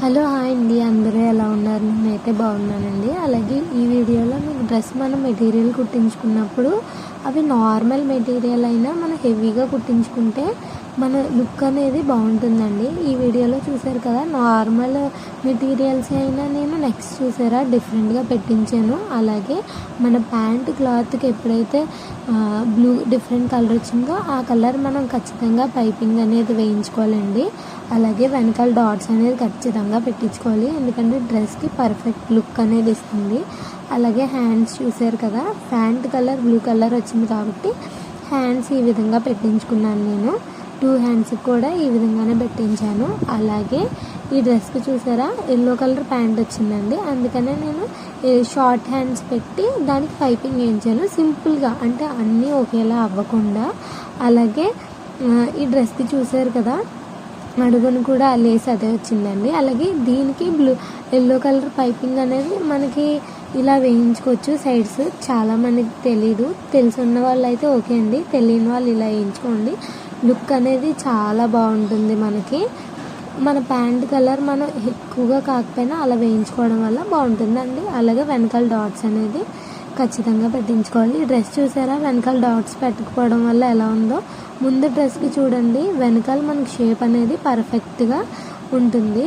Hello hi అండి, అందరూ ఎలా ఉన్నారు? నేనైతే బాగున్నానండి. అలాగే ఈ వీడియోలో మీకు డ్రెస్ మనం మెటీరియల్ కుట్టించుకున్నప్పుడు అవి నార్మల్ మెటీరియల్ అయినా మనం హెవీగా కుట్టించుకుంటే మన లుక్ అనేది బాగుంటుందండి. ఈ వీడియోలో చూసారు కదా, నార్మల్ మెటీరియల్స్ అయినా నేను నెక్స్ట్ చూసారా డిఫరెంట్గా పెట్టించాను. అలాగే మన ప్యాంట్ క్లాత్కి ఎప్పుడైతే బ్లూ డిఫరెంట్ కలర్ వచ్చిందో ఆ కలర్ మనం ఖచ్చితంగా పైపింగ్ అనేది వేయించుకోవాలండి. అలాగే వెనకాల డాట్స్ అనేది ఖచ్చితంగా పెట్టించుకోవాలి, ఎందుకంటే డ్రెస్కి పర్ఫెక్ట్ లుక్ అనేది ఇస్తుంది. అలాగే హ్యాండ్స్ చూసారు కదా, ప్యాంట్ కలర్ బ్లూ కలర్ వచ్చింది కాబట్టి హ్యాండ్స్ ఈ విధంగా పెట్టించుకున్నాను. నేను 2 హ్యాండ్స్కి కూడా ఈ విధంగానే పెట్టించాను. అలాగే ఈ డ్రెస్కి చూసారా ఎల్లో కలర్ ప్యాంట్ వచ్చిందండి, అందుకనే నేను షార్ట్ హ్యాండ్స్ పెట్టి దానికి పైపింగ్ వేయించాను సింపుల్గా, అంటే అన్నీ ఒకేలా అవ్వకుండా. అలాగే ఈ డ్రెస్కి చూసారు కదా అడుగును కూడా లేస్ అదే వచ్చిందండి. అలాగే దీనికి ఎల్లో కలర్ పైపింగ్ అనేది మనకి ఇలా వేయించుకోవచ్చు సైడ్స్. చాలామందికి తెలీదు, తెలుసున్న వాళ్ళు అయితే ఓకే అండి, తెలియని వాళ్ళు ఇలా వేయించుకోండి. లుక్ అనేది చాలా బాగుంటుంది మనకి. మన ప్యాంట్ కలర్ మనం ఎక్కువగా కాకపోయినా అలా వేయించుకోవడం వల్ల బాగుంటుందండి. అలాగే వెనకాల డాట్స్ అనేది ఖచ్చితంగా పెట్టించుకోవాలి. ఈ డ్రెస్ చూసారా వెనకాల డాట్స్ పెట్టకపోవడం వల్ల ఎలా ఉందో. ముందు డ్రెస్కి చూడండి, వెనకాల మనకి షేప్ అనేది పర్ఫెక్ట్గా ఉంటుంది.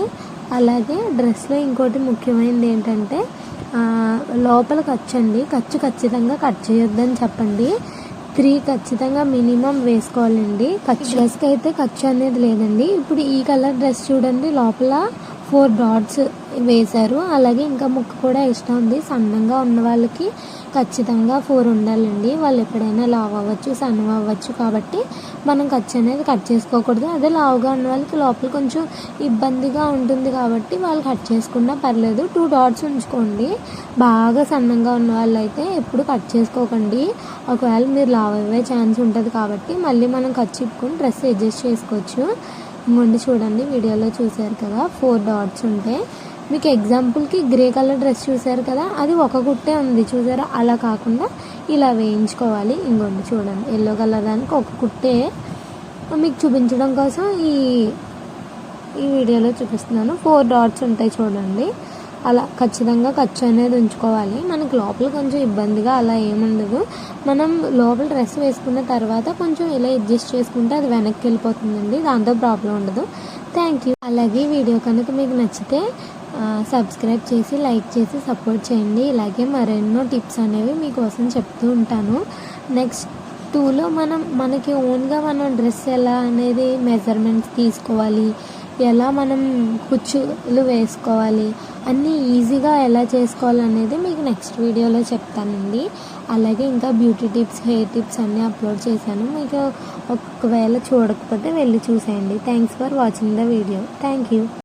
అలాగే డ్రెస్లో ఇంకోటి ముఖ్యమైనది ఏంటంటే లోపల ఖర్చు ఖచ్చితంగా కట్ చేయొద్దని చెప్పండి. 3 ఖచ్చితంగా మినిమం వేసుకోవాలండి. డ్రెస్కి అయితే ఖర్చు అనేది లేదండి. ఇప్పుడు ఈ కలర్ డ్రెస్ చూడండి, లోపల 4 డాట్స్ వేశారు. అలాగే ఇంకా ముక్క కూడా ఇష్టం ఉంది. సన్నంగా ఉన్న వాళ్ళకి ఖచ్చితంగా 4 ఉండాలండి. వాళ్ళు ఎప్పుడైనా లావు అవ్వచ్చు, సన్నం అవ్వచ్చు, కాబట్టి మనం ఖర్చు అనేది కట్ చేసుకోకూడదు. అదే లావుగా ఉన్న వాళ్ళకి లోపల కొంచెం ఇబ్బందిగా ఉంటుంది కాబట్టి వాళ్ళు కట్ చేసుకున్నా పర్లేదు. 2 డాట్స్ ఉంచుకోండి. బాగా సన్నంగా ఉన్న వాళ్ళు అయితే ఎప్పుడు కట్ చేసుకోకండి. ఒకవేళ మీరు లావు అయ్యే ఛాన్స్ ఉంటుంది కాబట్టి మళ్ళీ మనం ఖర్చు ఇప్పుకొని డ్రెస్ అడ్జస్ట్ చేసుకోవచ్చు. ఇంకొండి చూడండి, వీడియోలో చూసారు కదా 4 డాట్స్ ఉంటాయి. మీకు ఎగ్జాంపుల్కి గ్రే కలర్ డ్రెస్ చూసారు కదా, అది ఒక కుట్టే ఉంది చూసారా, అలా కాకుండా ఇలా వేయించుకోవాలి. ఇంకొండి చూడండి, ఎల్లో కలర్ దానికి ఒక కుట్టే మీకు చూపించడం కోసం ఈ వీడియోలో చూపిస్తున్నాను. 4 డాట్స్ ఉంటాయి చూడండి, అలా ఖచ్చితంగా ఖర్చు అనేది ఉంచుకోవాలి. మనకు లోపల కొంచెం ఇబ్బందిగా అలా ఏముండదు. మనం లోపల డ్రెస్ వేసుకున్న తర్వాత కొంచెం ఇలా అడ్జస్ట్ చేసుకుంటే అది వెనక్కి వెళ్ళిపోతుందండి, దాంతో ప్రాబ్లం ఉండదు. Thank you. అలాగే వీడియో కనుక మీకు నచ్చితే సబ్స్క్రైబ్ చేసి లైక్ చేసి సపోర్ట్ చేయండి. ఇలాగే మరెన్నో టిప్స్ అనేవి మీకోసం చెప్తూ ఉంటాను. నెక్స్ట్ 2లో మనకి ఓన్గా మనం డ్రెస్ ఎలా అనేది మెజర్మెంట్స్ తీసుకోవాలి, ఎలా మనం కుచ్చులు వేసుకోవాలి, అన్నీ ఈజీగా ఎలా చేసుకోవాలనేది మీకు నెక్స్ట్ వీడియోలో చెప్తానండి. అలాగే ఇంకా బ్యూటీ టిప్స్, హెయిర్ టిప్స్ అన్నీ అప్లోడ్ చేశాను. మీకు ఒకవేళ చూడకపోతే వెళ్ళి చూసేయండి. Thanks for watching the video. Thank you.